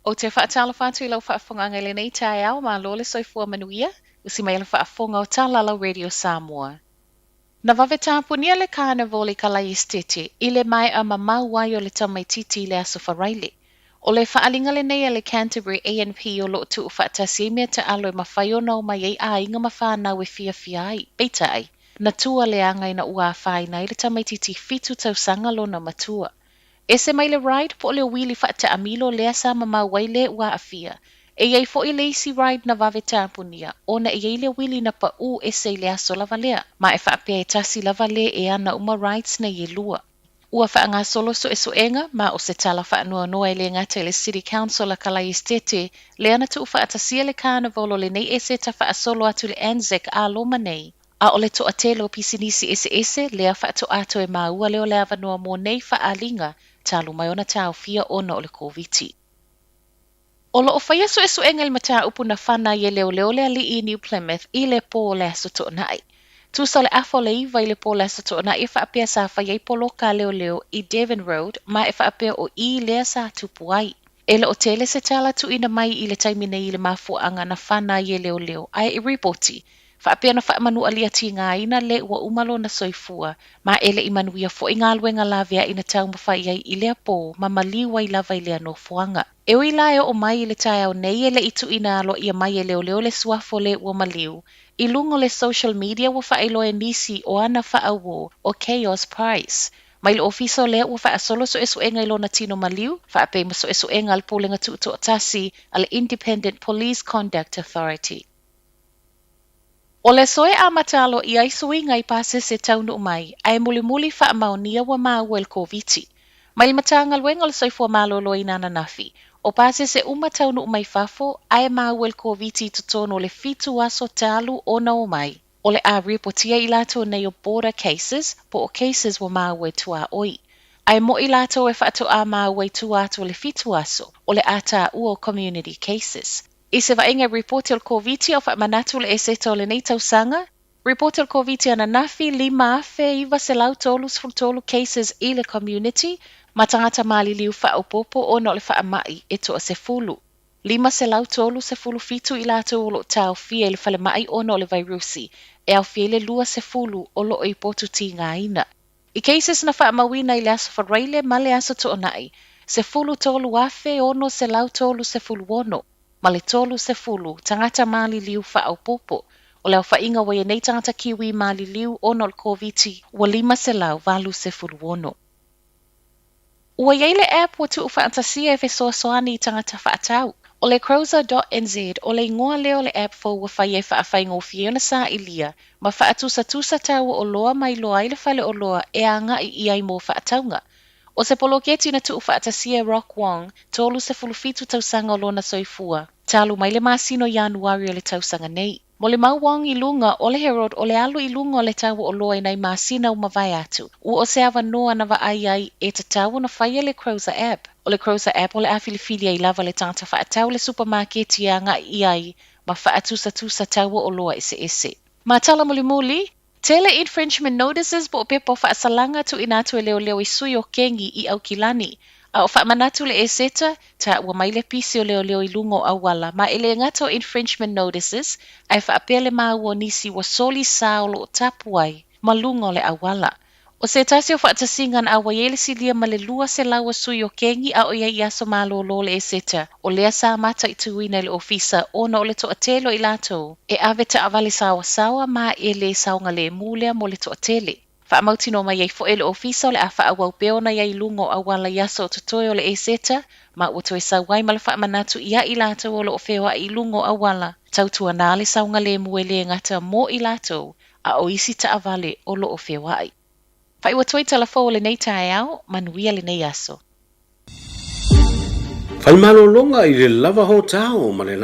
O te whaatala whātu I lau whaafonga le nei tae au ma lole soifua manuia, usi mai le whaafonga o Tālala Radio Samoa. Na vave tāpunia le carnival I kalai estete, I le mai a mamau wai o le tamaititi I le aso wharaile. O le whaalinga le nei a le Canterbury ANP o loo tu whaatasi mea te alo I mawhaiona o mai ei a inga mawhanau e fia ai, beita ai. Na tua le angai na ua whaina I le tamaititi fitu tausanga lo na matua. Ese mai le ride po le wili whaata amilo lea sa mamau wai le ua afia. E iei fo I leisi ride na vave tāpunia, o na iei le wili na pa u ese I le aso lava lea, ma e whaapea e tasi lava le e ana uma rides na ie lua. Ua whaanga solo so e soenga, ma o se tala whaanua noa le ngata le City Council a kalai estete, le ana tu whaatasia le carnival o le nei ese ta wha solo atu le Anzac a loma nei. A o le toa telo pisinisi ese lea whaato ato e maua leo le avanua mo nei whaalinga, talu mai ona tau fia ona o le COVID. O lo o whaia so e so engel mata upu na whana I leo le ali I New Plymouth I le pō le aso to nai. Tu sa le afo le iwa I le pō le aso to nai e whaapea sa whaia I polo ka leo I Devon Road ma e whaapea o I lea sa tupu ai. E le o tele se tala tu ina mai I le taimine I le mafuanga na whana I leo ai I ripoti. Whaapea na whaamanu alia ti ngā ina le ua umalo na soifua, ma ele I manuia fo I ngā luenga lavea ina tau mawhai ai I lea pō, ma maliwa I lava I lea no fuanga. E ui lae o mai I le tae au nei ele itu ina alo ia mai e leo le suafo le ua maliu. I lungo le social media ua whaelo e nisi o ana whaawo o Chaos Prize. Mai le ofiso lea ua whaasolo so esu enga ilo na tino maliu, whaape ma so esu enga al pōlenga tuto o tasi al Independent Police Conduct Authority. O le soe a matalo I ai suinga I pase se taunu umai, ai muli wha maonia wa maa el COVID. Mai matanga luenga le soifua malolo I nana nafi. O pase se taunu umai fafo, ai maa el COVID tutono le fitu aso talu o na umai. O le a reportia I lato nei o border cases, po o cases wa maa tua oi. Ai mo I lato e whaato a maa tua ato le fitu aso, o le ata uo community cases. I se vaenga reporti o COVID o wha manatu le eseta o le nei tausanga. Reporti o COVID ana nafi 5 afe iwa se lau tolu cases I le community, ma tangata mali liu wha upopo o no le wha amai e toa se fulu. 5 se lau tolu se fulu fitu I lato o lo tau fia le whale mai o no le virusi, e au fia le 2 se fulu o lo I potu ti ngā ina. I cases na wha amawina I le aso whareile ma le aso to onai, se fulu tolu afe ono se lau tolu se fulu ono. Ma le tolu se fulu, tangata mali liu wha au popo. O leo wha inga wai nei tangata kiwi mali liu ono le COVID, wa 5 se lau valu se fulu ono. Ua iei le app wa tu whaantasia e fesoa soani I tangata whaatau. O le Crozer.nz o le ingoa leo le app fo wa whai e whaawhai ngofiona sa ilia, ma whaatusa tau o loa mai loa I le whale o loa e anga I iai mo whaataunga. O se poloketi na tu whaatasia Rock Wong, tolu se fulufitu tausanga o lona soifua. Talu mai le masino Januari o le tausanga nei. Mo le mau Wong I lunga o le Herald o le alu I lunga o le tau o loa I nei masina o mawai atu. U o se awa noa na wa ai e te tau na whaia le Crozer app. O le Crozer app o le afilifili ai lava le tangata whaatau le supermarketi a nga I ai, ma whaatusa tau o loa ese. Ma tala muli, tele infringement notices po pepo whaasalanga tu inatu e leo I sui o kengi I au kilani. A o whaamanatu le eseta, ta ua mai le pisi o leo I lungo awala, ma ele ngato infringement notices, ai whaapele maa ua nisi wa soli saolo o tapuai, ma lungo le awala. O se tasi o whaatasingan a waiele silia ma le lua se lawa sui o kengi a o iai aso malo lo le eseta, o lea sa mata I tuina le ofisa o na o le toatelo I lato, e ave ta avale sawa ma e le saunga le mulea mo le toatele. Whaamautino mai ei fo ele ofisa o le a whaawau peona iai lungo awala yaso o tutoe o le eseta, ma ua toe sauai ma le whaamanatu ia I lato o le o whewa I lungo awala, tautua nā le saunga le muele ngata mo I lato, a o isi ta avale o lo o whewa ai. Whaiwa toi talafo o le nei tae au, manuia le nei aso. Whaimalolonga I le lava ho tau ma le